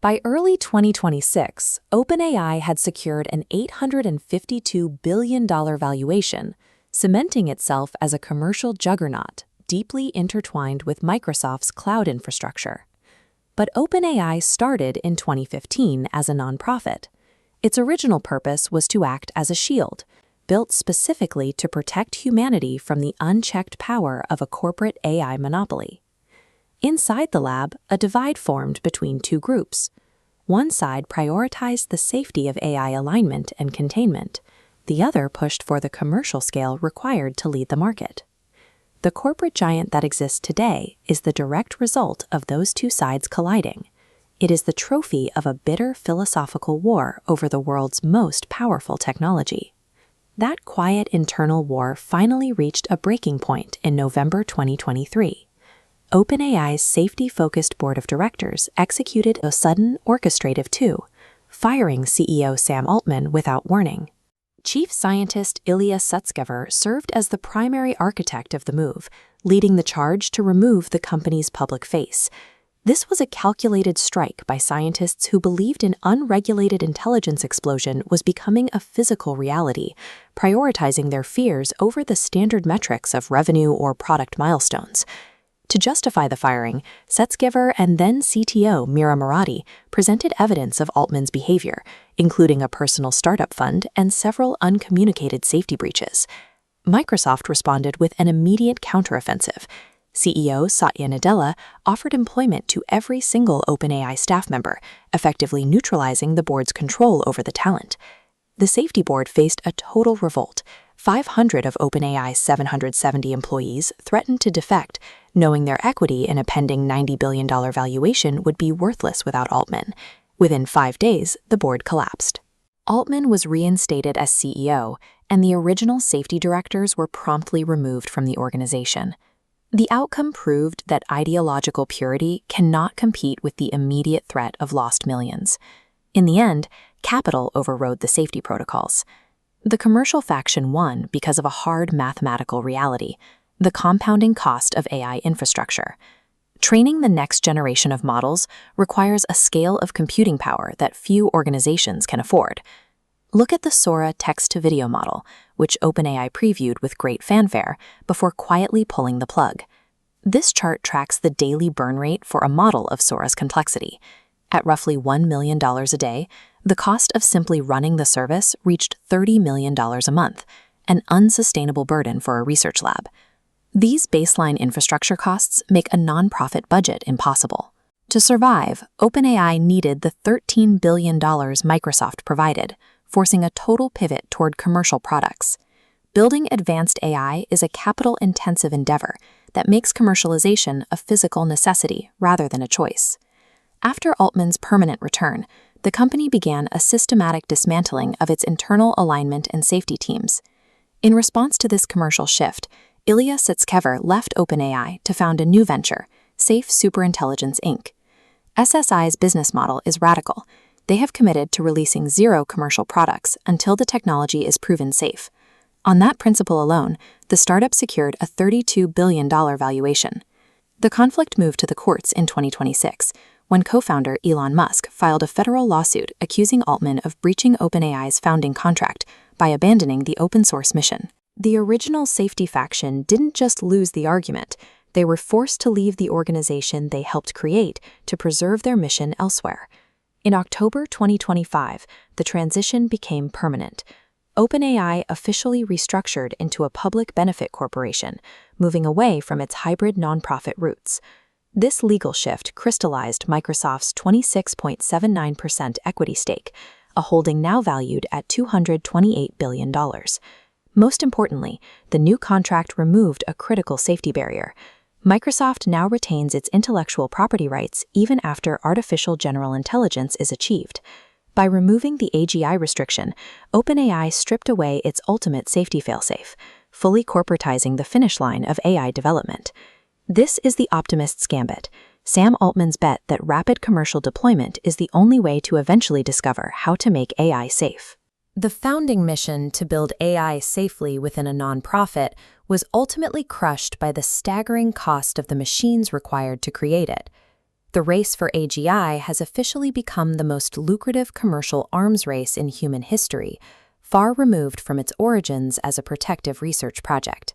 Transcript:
By early 2026, OpenAI had secured an $852 billion valuation, cementing itself as a commercial juggernaut deeply intertwined with Microsoft's cloud infrastructure. But OpenAI started in 2015 as a nonprofit. Its original purpose was to act as a shield, built specifically to protect humanity from the unchecked power of a corporate AI monopoly. Inside the lab, a divide formed between two groups. One side prioritized the safety of AI alignment and containment. The other pushed for the commercial scale required to lead the market. The corporate giant that exists today is the direct result of those two sides colliding. It is the trophy of a bitter philosophical war over the world's most powerful technology. That quiet internal war finally reached a breaking point in November 2023. OpenAI's safety-focused board of directors executed a sudden orchestrative coup, firing CEO Sam Altman without warning. Chief scientist Ilya Sutskever served as the primary architect of the move, leading the charge to remove the company's public face. This was a calculated strike by scientists who believed an unregulated intelligence explosion was becoming a physical reality, prioritizing their fears over the standard metrics of revenue or product milestones. To justify the firing, Sutskever and then CTO Mira Murati presented evidence of Altman's behavior, including a personal startup fund and several uncommunicated safety breaches. Microsoft responded with an immediate counteroffensive. CEO Satya Nadella offered employment to every single OpenAI staff member, effectively neutralizing the board's control over the talent. The safety board faced a total revolt. 500 of OpenAI's 770 employees threatened to defect, knowing their equity in a pending $90 billion valuation would be worthless without Altman. Within 5 days, the board collapsed. Altman was reinstated as CEO, and the original safety directors were promptly removed from the organization. The outcome proved that ideological purity cannot compete with the immediate threat of lost millions. In the end, capital overrode the safety protocols. The commercial faction won because of a hard mathematical reality: the compounding cost of AI infrastructure. Training the next generation of models requires a scale of computing power that few organizations can afford. Look at the Sora text-to-video model, which OpenAI previewed with great fanfare before quietly pulling the plug. This chart tracks the daily burn rate for a model of Sora's complexity. At roughly $1 million a day, the cost of simply running the service reached $30 million a month, an unsustainable burden for a research lab. These baseline infrastructure costs make a nonprofit budget impossible. To survive, OpenAI needed the $13 billion Microsoft provided, forcing a total pivot toward commercial products. Building advanced AI is a capital-intensive endeavor that makes commercialization a physical necessity rather than a choice. After Altman's permanent return, the company began a systematic dismantling of its internal alignment and safety teams. In response to this commercial shift, Ilya Sutskever left OpenAI to found a new venture, Safe Superintelligence Inc. SSI's business model is radical. They have committed to releasing 0 commercial products until the technology is proven safe. On that principle alone, the startup secured a $32 billion valuation. The conflict moved to the courts in 2026, when co-founder Elon Musk filed a federal lawsuit accusing Altman of breaching OpenAI's founding contract by abandoning the open-source mission. The original safety faction didn't just lose the argument, they were forced to leave the organization they helped create to preserve their mission elsewhere. In October 2025, the transition became permanent. OpenAI officially restructured into a public benefit corporation, moving away from its hybrid nonprofit roots. This legal shift crystallized Microsoft's 26.79% equity stake, a holding now valued at $228 billion. Most importantly, the new contract removed a critical safety barrier. Microsoft now retains its intellectual property rights even after artificial general intelligence is achieved. By removing the AGI restriction, OpenAI stripped away its ultimate safety failsafe, fully corporatizing the finish line of AI development. This is the optimist's gambit, Sam Altman's bet that rapid commercial deployment is the only way to eventually discover how to make AI safe. The founding mission to build AI safely within a nonprofit was ultimately crushed by the staggering cost of the machines required to create it. The race for AGI has officially become the most lucrative commercial arms race in human history, far removed from its origins as a protective research project.